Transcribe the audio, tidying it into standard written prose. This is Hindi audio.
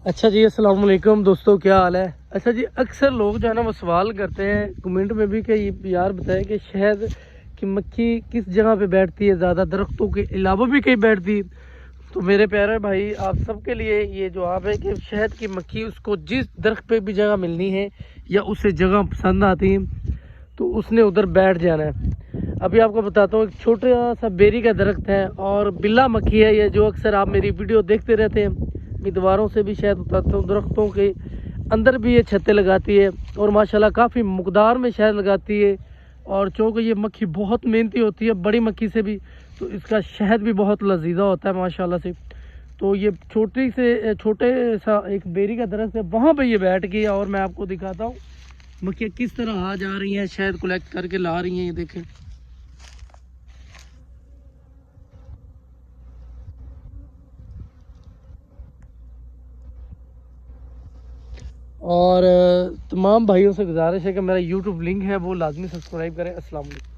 अच्छा जी, अस्सलाम वालेकुम दोस्तों, क्या हाल है। अच्छा जी, अक्सर लोग जो है ना वो सवाल करते हैं कमेंट में भी कि यार बताएं कि शहद की मक्खी किस जगह पे बैठती है, ज़्यादा दरख्तों के अलावा भी कहीं बैठती है। तो मेरे प्यारे भाई, आप सबके लिए ये जवाब है कि शहद की मक्खी उसको जिस दरख्त पे भी जगह मिलनी है या उसे जगह पसंद आती है तो उसने उधर बैठ जाना है। अभी आपको बताता हूँ, एक छोटा सा बेरी का दरख्त है और बिल्ला मक्खी है ये, जो अक्सर आप मेरी वीडियो देखते रहते हैं। मैं दीवारों से भी शहद उतारता हूँ, दरख्तों के अंदर भी ये छत्ते लगाती है और माशाल्लाह काफ़ी मकदार में शहद लगाती है। और चूँकि ये मक्खी बहुत मेहनती होती है, बड़ी मक्खी से भी, तो इसका शहद भी बहुत लजीजा होता है माशाल्लाह से। तो ये छोटे सा एक बेरी का दरख्त है, वहाँ पे ये बैठ गई और मैं आपको दिखाता हूँ मक्खियाँ किस तरह आ जा रही हैं, शहद कलेक्ट करके ला रही हैं। ये देखें, और तमाम भाइयों से गुजारिश है कि मेरा यूट्यूब लिंक है वो लाजमी सब्सक्राइब करें। अस्सलाम वालेकुम।